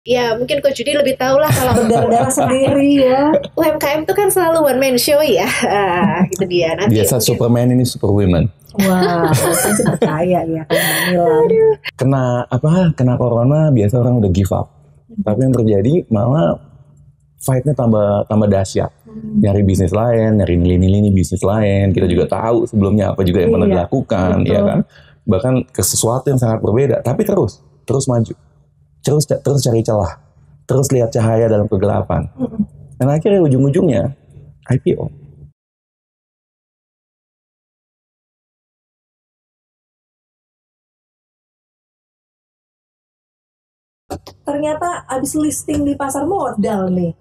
Ya mungkin Coach Judy lebih tahu lah kalau berdarah sendiri ya. UMKM itu kan selalu one man show ya. Itu dia. Nanti biasa mungkin, Superman ini super women. Wah, saya sih percaya ya kan Kena corona biasa orang udah give up. Tapi yang terjadi malah fight-nya tambah dahsyat. Nyari bisnis lain, nyari lini-lini bisnis lain. Kita juga tahu sebelumnya apa juga yang pernah dilakukan, ya kan? Bahkan ke sesuatu yang sangat berbeda, tapi terus maju. Terus cari celah. Terus lihat cahaya dalam kegelapan. Dan akhirnya ujung-ujungnya IPO. Ternyata abis listing di pasar modal nih.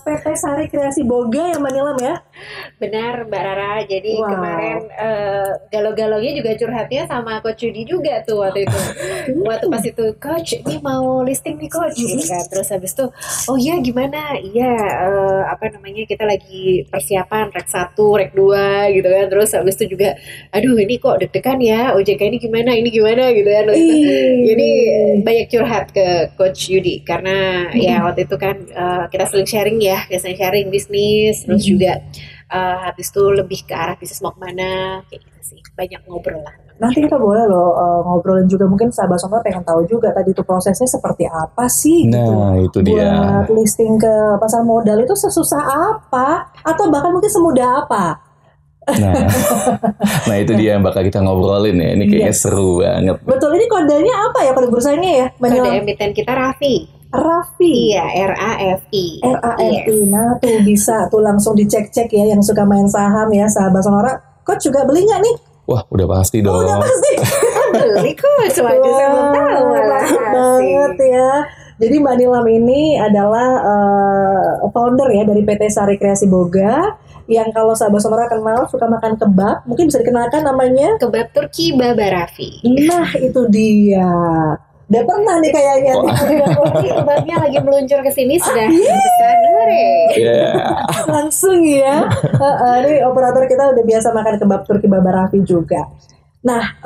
PT Sari Kreasi Boga ya Mbak Nilam ya? Benar Mbak Rara. Jadi kemarin galau-galaunya juga curhatnya sama Coach Judy juga tuh waktu itu. Waktu pas itu, Coach ini mau listing nih Coach gitu kan. Terus habis itu, oh iya gimana? Iya kita lagi persiapan rek 1, rek 2 gitu kan. Terus habis itu juga, aduh ini kok deg-degan ya, OJK ini gimana gitu kan. Jadi banyak curhat ke Coach Yudi karena ya waktu itu kan kita sering sharing bisnis, terus juga habis itu lebih ke arah bisnis mau kemana kayak gitu sih, banyak ngobrol lah. Nanti kita boleh loh ngobrolin juga, mungkin sahabat Sonora pengen tahu juga tadi itu prosesnya seperti apa sih itu dia. Buat listing ke pasar modal itu sesusah apa atau bahkan mungkin semudah apa? Nah itu dia yang bakal kita ngobrolin ya. Ini kayaknya seru banget. Betul, ini kodenya apa ya, kode bursanya ya? Kode emiten kita Raffi. Iya, RAFI. Yes. Nah tuh bisa tuh langsung dicek-cek ya yang suka main saham ya sahabat Sonora. Coach juga beli nggak nih? Wah udah pasti dong. Udah pasti. Beli Coach, waduh saya belum tahu banget ya. Jadi Mbak Nilam ini adalah founder ya dari PT Sari Kreasi Boga, yang kalau sahabat Sonora kenal suka makan kebab, mungkin bisa dikenalkan namanya kebab Turki Baba Raffi. Nah itu dia. Udah pernah nih kayaknya. Kebabnya lagi meluncur ke sini sudah pesan langsung ya. Ini operator kita udah biasa makan kebab Turki Baba Raffi juga. Nah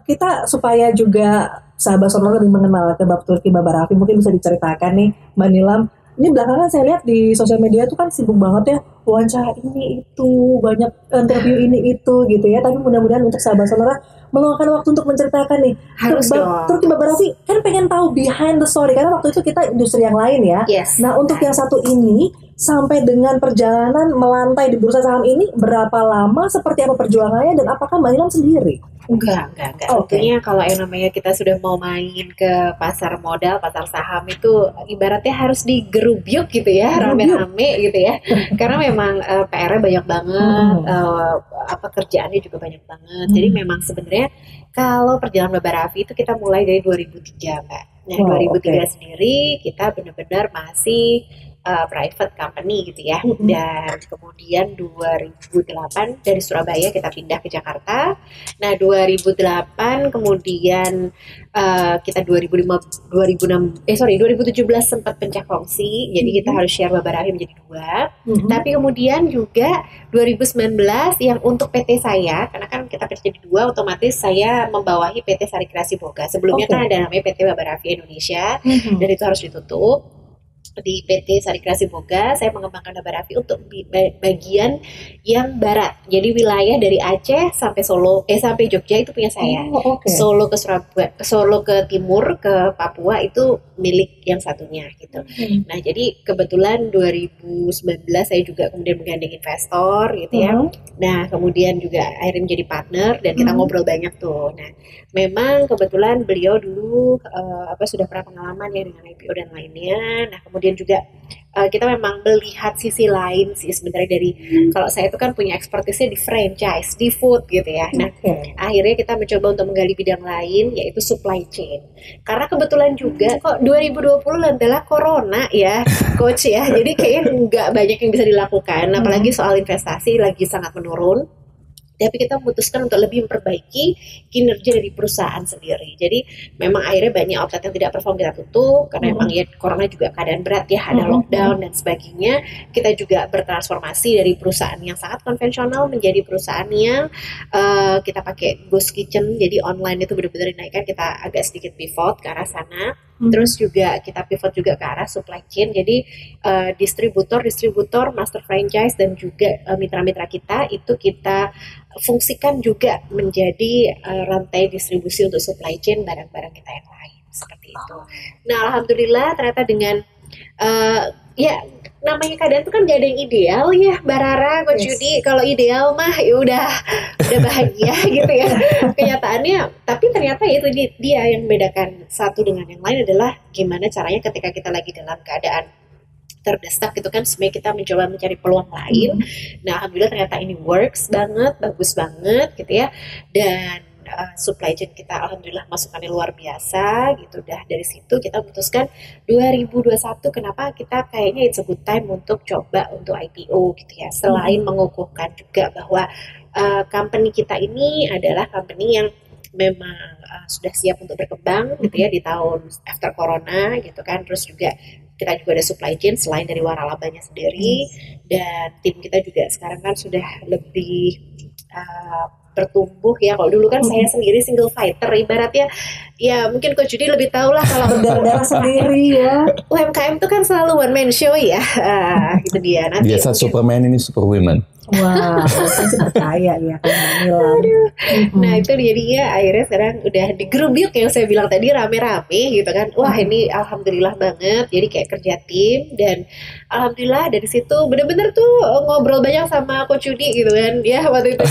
kita supaya juga sahabat Sonora lebih mengenal kebab Turki Baba Raffi, mungkin bisa diceritakan nih Mbak Nilam. Ini belakangan saya lihat di sosial media tuh kan sibuk banget ya, wawancara ini itu, banyak interview ini itu gitu ya. Tapi mudah-mudahan untuk sahabat Sonora meluangkan waktu untuk menceritakan nih kebab Turki Baba Raffi, kan pengen tahu behind the story karena waktu itu kita industri yang lain ya. Nah untuk yang satu ini sampai dengan perjalanan melantai di bursa saham ini berapa lama, seperti apa perjuangannya, dan apakah Mbak Nilam sendiri? Enggak. Tentunya kalau yang namanya kita sudah mau main ke pasar modal, pasar saham itu ibaratnya harus digerubyuk gitu ya, rame-rame gitu ya. Karena memang PR-nya banyak banget, kerjaannya juga banyak banget. Jadi memang sebenarnya kalau perjalanan Baba Raffi itu kita mulai dari 2003 Mbak. Nah 2003 sendiri kita benar-benar masih private company gitu ya. Dan kemudian 2008 dari Surabaya kita pindah ke Jakarta. Nah 2008 kemudian kita 2017 sempat pencak kongsi. Jadi kita harus share Baba Raffi menjadi 2. Tapi kemudian juga 2019 yang untuk PT saya, karena kan kita jadi 2, otomatis saya membawahi PT Sari Kreasi Boga. Sebelumnya kan ada namanya PT Baba Raffi Indonesia, dan itu harus ditutup. Di PT Sari Kreasi Boga saya mengembangkan Baba Raffi untuk bagian yang barat. Jadi wilayah dari Aceh sampai sampai Jogja itu punya saya. Solo ke Surabaya, Solo ke timur ke Papua itu milik yang satunya gitu. Nah, jadi kebetulan 2019 saya juga kemudian menggandeng investor gitu ya. Nah, kemudian juga akhirnya menjadi partner dan kita ngobrol banyak tuh. Nah, memang kebetulan beliau dulu sudah pernah pengalaman ya dengan IPO dan lainnya. Nah, kemudian juga kita memang melihat sisi lain sih sebenarnya dari kalau saya itu kan punya expertise-nya di franchise, di food gitu ya. Nah, akhirnya kita mencoba untuk menggali bidang lain yaitu supply chain. Karena kebetulan juga kok 2020 adalah corona ya, Coach ya. Jadi kayaknya nggak banyak yang bisa dilakukan, apalagi soal investasi lagi sangat menurun. Tapi kita memutuskan untuk lebih memperbaiki kinerja dari perusahaan sendiri. Jadi memang akhirnya banyak outlet yang tidak perform kita tutup karena memang ya corona juga keadaan berat ya, ada lockdown dan sebagainya. Kita juga bertransformasi dari perusahaan yang sangat konvensional menjadi perusahaan yang kita pakai ghost kitchen. Jadi online itu benar-benar dinaikkan, kita agak sedikit pivot ke arah sana. Terus juga kita pivot juga ke arah supply chain. Jadi distributor, master franchise dan juga mitra-mitra kita itu kita fungsikan juga menjadi rantai distribusi untuk supply chain barang-barang kita yang lain seperti itu. Nah, alhamdulillah ternyata dengan ya namanya keadaan itu kan gak ada yang ideal ya, Mbak Rara, Coach Yudi. Kalau ideal mah ya udah bahagia gitu ya kenyataannya. Tapi ternyata itu dia yang membedakan satu dengan yang lain adalah gimana caranya ketika kita lagi dalam keadaan terdesak gitu kan, sebenarnya kita mencoba mencari peluang lain. Nah, alhamdulillah ternyata ini works banget, bagus banget gitu ya. Dan supply chain kita alhamdulillah masukannya luar biasa gitu. Dah dari situ kita memutuskan 2021 kenapa kita kayaknya it's a good time untuk coba untuk IPO gitu ya. Selain mengukuhkan juga bahwa company kita ini adalah company yang memang sudah siap untuk berkembang gitu ya di tahun after corona gitu kan. Terus juga kita juga ada supply chain selain dari waralabanya sendiri, dan tim kita juga sekarang kan sudah lebih bertumbuh ya. Kalau dulu kan saya sendiri single fighter ibaratnya, ya mungkin Coach Yudi lebih tahu lah kalau berdarah sendiri ya. UMKM itu kan selalu one man show ya. Itu dia. Nanti biasa mungkin Superman ini super women. Wah, saya sih percaya ya kan Nilam. Nah itu dia akhirnya sekarang udah di grup yuk yang saya bilang tadi rame-rame gitu kan. Wah ini alhamdulillah banget. Jadi kayak kerja tim, dan alhamdulillah dari situ bener-bener tuh ngobrol banyak sama Coach Yudi gitu kan. Ya waktu itu.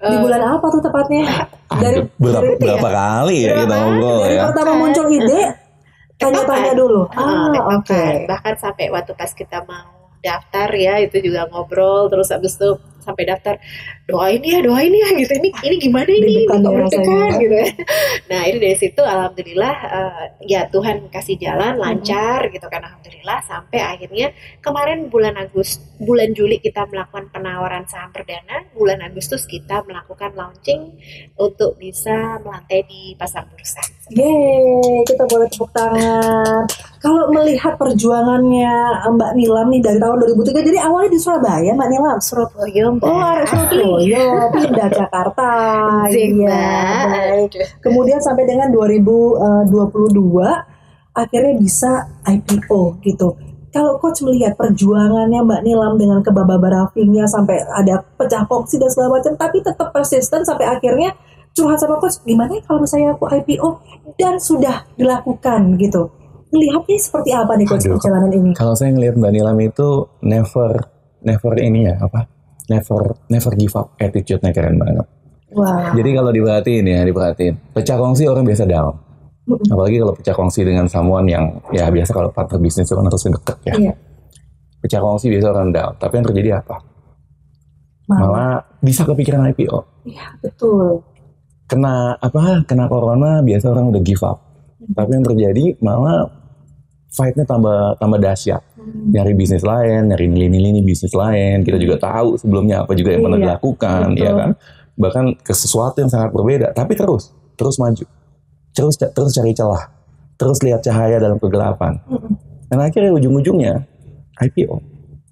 Di bulan apa tuh tepatnya? Dari berapa kali ya kita ngobrol dari ya. pertama muncul ide, tanya-tanya dulu. Oke. Bahkan sampai waktu pas kita mau daftar ya itu juga ngobrol, terus abis itu sampai daftar doain ya gitu, ini gimana ini gitu ya. Nah ini dari situ alhamdulillah ya Tuhan kasih jalan lancar gitu kan, alhamdulillah sampai akhirnya kemarin bulan Juli kita melakukan penawaran saham perdana, bulan Agustus kita melakukan launching untuk bisa melantai di pasar bursa. Yeay, kita boleh tepuk tangan. Kalau melihat perjuangannya Mbak Nilam nih dari tahun 2003, jadi awalnya di Surabaya Mbak Nilam. Surabaya, Surabaya, pindah Jakarta. Iya, baik. Kemudian sampai dengan 2022 akhirnya bisa IPO gitu. Kalau Coach melihat perjuangannya Mbak Nilam dengan kebabarafinya sampai ada pecah kongsi dan segala macam, tapi tetap persisten sampai akhirnya curhat sama Coach, gimana ya kalau misalnya aku IPO, dan sudah dilakukan gitu. Melihatnya seperti apa nih Coach perjalanan ini? Kalau saya ngelihat Mbak Nilam itu never ini ya apa? Never give up, attitude-nya keren banget. Wow. Jadi kalau diperhatiin, pecah kongsi orang biasa down. Apalagi kalau pecah kongsi dengan someone yang ya biasa kalau partner bisnis itu kan harus deket ya. Iya. Pecah kongsi biasa orang down, tapi yang terjadi apa? Malah bisa kepikiran IPO. Iya, betul. Kena corona biasa orang udah give up. Tapi yang terjadi malah fight-nya tambah dahsyat. Nyari bisnis lain, nyari lini bisnis lain. Kita juga tahu sebelumnya apa juga yang pernah dilakukan, ya kan? Bahkan ke sesuatu yang sangat berbeda, tapi terus maju. Terus cari celah. Terus lihat cahaya dalam kegelapan. Dan akhirnya ujung-ujungnya IPO.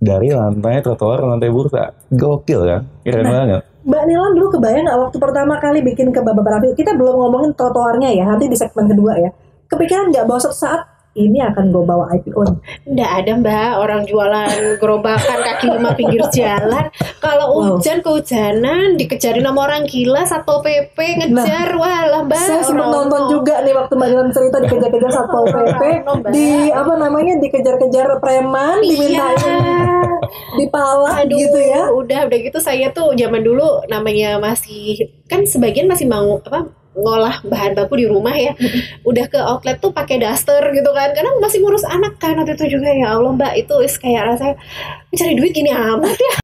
Dari lantai trotoar ke lantai bursa. Gokil kan? Keren banget. Mbak Nilam dulu kebayang nggak waktu pertama kali bikin kebabarafi? Kita belum ngomongin trotoarnya ya, nanti di segmen kedua ya. Kepikiran nggak bahwa suatu saat ini akan gue bawa IPO? Nggak ada Mbak, orang jualan gerobakan kaki lima pinggir jalan. Kalau kehujanan dikejarin sama orang gila, Satpol PP ngejar, walah Mbak. Saya sempat nonton juga nih waktu Mbak Nilam cerita dikejar-kejar Satpol PP, dikejar-kejar preman, dimintain dipala gitu ya. Udah gitu saya tuh zaman dulu namanya masih kan sebagian masih mau ngolah bahan baku di rumah ya, udah ke outlet tuh pakai daster gitu kan, karena masih ngurus anak kan waktu itu juga. Ya Allah Mbak, itu kayak rasanya mencari duit gini amat ya.